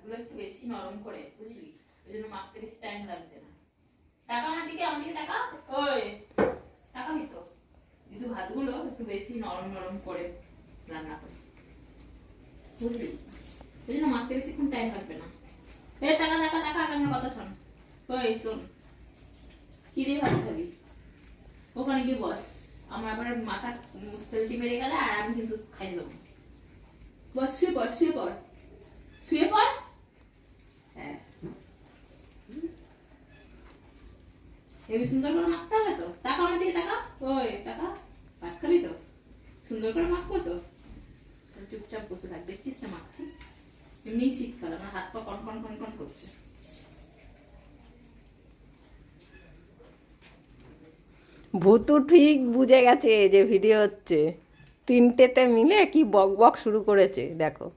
ভাতগুলো একটু বেশি নরম করে, বুঝলি, ওই জন্য মাখতে বেশি টাইম লাগছে না। টাকা আমার দিকে টাকা, ওই টাকাবি তো, কিন্তু ভাতগুলো একটু বেশি নরম নরম করে রান্না করে, বুঝলি, ওই জন্য মাখতে বেশিক্ষণ টাইম লাগবে না। এ টাকা টাকা টাকা, আমার কথা শোন, ওই শোন, কি দিয়ে ভাত খাবি? ওখানে গিয়ে বস, আমার আবার মাথা সেলটি মেরে গেলে আর আমি কিন্তু খাই দেবো। বস, শুয়ে পড়, শুয়ে পড়, শুয়ে পড়। হ্যাঁ, হেবি সুন্দর করে মাখতে হবে তো। টাকা আমার দিকে টাকা, ওই টাকা, ভাত খাবি তো, সুন্দর করে মাখবো তো। চুপচাপ বসে থাক, দেখছিস না মাখছি, এমনি শীতকাল, আমার হাত পা কন কন কন কন করছে। ভূতু ঠিক বুঝে গেছে যে ভিডিও হচ্ছে, তিনটেতে মিলে কি বক বক শুরু করেছে দেখো।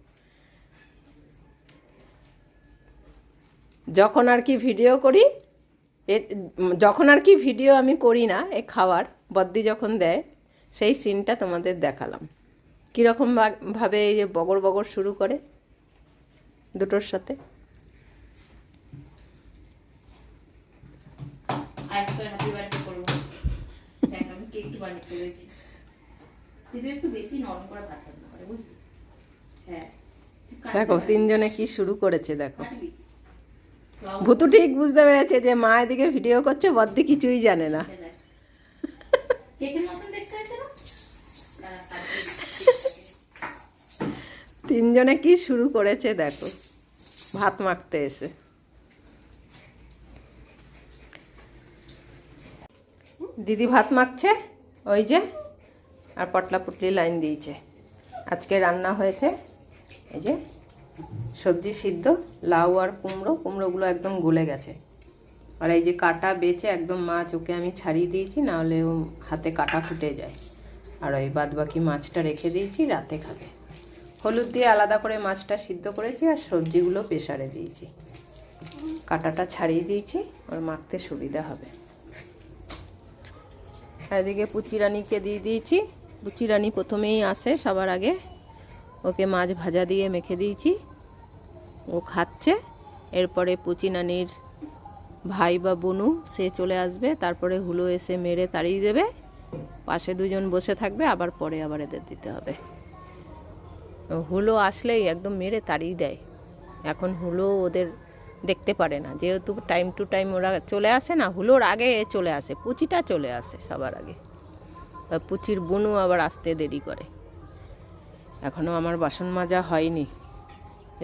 যখন আর কি ভিডিও করি, যখন আর কি ভিডিও আমি করি না, এই খাবার বদ্দি যখন দেয় সেই সিনটা তোমাদের দেখালাম, কীরকম ভাবে এই যে বগর বগর শুরু করে দুটোর সাথে। হ্যাপি বার্থডে করবো, দেখ আমি কেক বানিয়ে করেছি, কিন্তু একটু বেশি নরম করে ভাত রান্না করে, বুঝলি। হ্যাঁ, দেখো তিনজনে কি শুরু করেছে দেখো। ভূতু ঠিক বুঝতে পেরেছে যে মা এদিকে ভিডিও করছে, বদ্দি কিছুই জানে না। কেকের মতন দেখতে আছে না, তিনজনে কি শুরু করেছে দেখো ভাত মাখতে এসে। দিদি ভাত মাখছে ওই যে, আর পটলা পুটলি লাইন দিয়েছে। আজকে রান্না হয়েছে এই যে সবজি সিদ্ধ, লাউ আর কুমড়ো, কুমড়োগুলো একদম গলে গেছে। আর এই যে কাটা বেছে একদম মাছ ওকে আমি ছাড়িয়ে দিয়েছি, নাহলে ও হাতে কাটা ফুটে যায়। আর ওই বাদ বাকি মাছটা রেখে দিয়েছি, রাতে খাবে। হলুদ দিয়ে আলাদা করে মাছটা সিদ্ধ করেছি, আর সবজিগুলো প্রেসারে দিয়েছি, কাটাটা ছাড়িয়ে দিয়েছি, ওর মাখতে সুবিধা হবে। আর এদিকে পুচি রানীকে দিয়ে দিয়েছি। পুচি রানী প্রথমেই আসে সবার আগে, ওকে মাছ ভাজা দিয়ে মেখে দিয়েছি, ও খাচ্ছে। এরপরে পুচি নানির ভাই বা বোনু সে চলে আসবে, তারপরে হুলো এসে মেরে তাড়িয়ে দেবে, পাশে দুজন বসে থাকবে, আবার পরে আবার এদের দিতে হবে। হুলো আসলেই একদম মেরে তাড়িয়ে দেয়। এখন হুলো ওদের দেখতে পারে না, যেহেতু টাইম টু টাইম ওরা চলে আসে না, হুলোর আগে চলে আসে, পুচিটা চলে আসে সবার আগে। পুচির বোনু আবার আসতে দেরি করে। এখনও আমার বাসন মাজা হয়নি,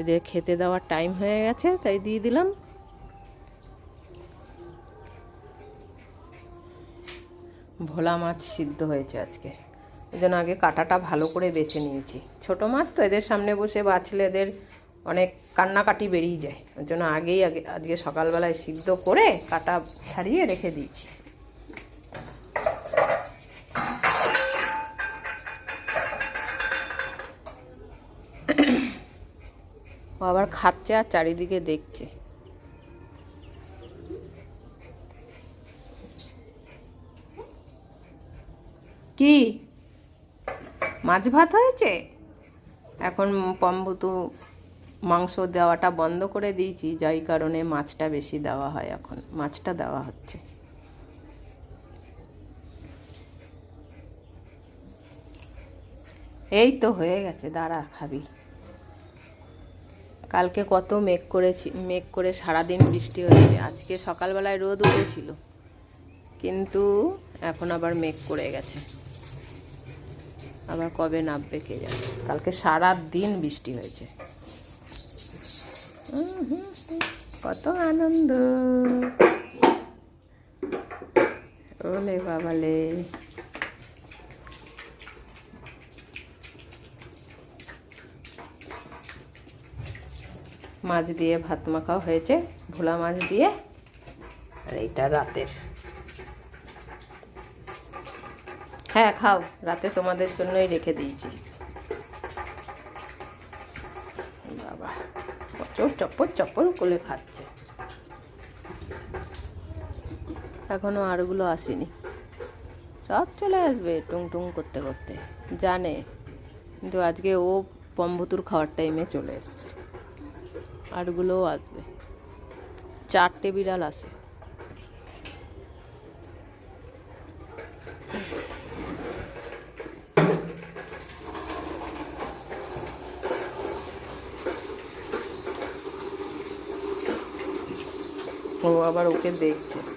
এদের খেতে দেওয়ার টাইম হয়ে গেছে তাই দিয়ে দিলাম। ভোলা মাছ সিদ্ধ হয়েছে আজকে, ওই জন্য আগে কাটাটা ভালো করে বেছে নিয়েছি। ছোটো মাছ তো, এদের সামনে বসে বাছলে এদের অনেক কান্নাকাটি বেরিয়ে যায়, ওই জন্য আগেই আজকে সকালবেলায় সিদ্ধ করে কাটা ছাড়িয়ে রেখে দিয়েছি। ও আবার খাচ্ছে আর চারিদিকে দেখছে। কি মাছ ভাত হয়েছে? এখন পম্বুতু মাংস দেওয়াটা বন্ধ করে দিয়েছি, যাই কারণে মাছটা বেশি দেওয়া হয়, এখন মাছটা দেওয়া হচ্ছে। এই তো হয়ে গেছে, দাঁড়া খাবি। কালকে কত মেঘ করে সারাদিন বৃষ্টি হয়েছে, আজকে সকালবেলায় রোদ উঠেছিল, কিন্তু এখন আবার মেঘ করে গেছে, আবার কবে নামবে কে জানে। কালকে সারা দিন বৃষ্টি হয়েছে, কত আনন্দ, ওলে বাবালে। মাছ দিয়ে ভাত মাখা হয়েছে, ভোলা মাছ দিয়ে, আর এইটা রাতের। হ্যাঁ খাও, রাতে তোমাদের জন্যই রেখে দিয়েছি। বাবা চপ্পর চপ্পর করে খাচ্ছে, এখনো আরগুলো আসেনি, সব চলে আসবে টুং টুং করতে করতে, জানে, কিন্তু আজকে ও পম্বুতুর খাওয়ার টাইমে চলে এসছে। আরগুলোও আসবে, 4টে বিড়াল আসে। ও আবার ওকে দেখছে।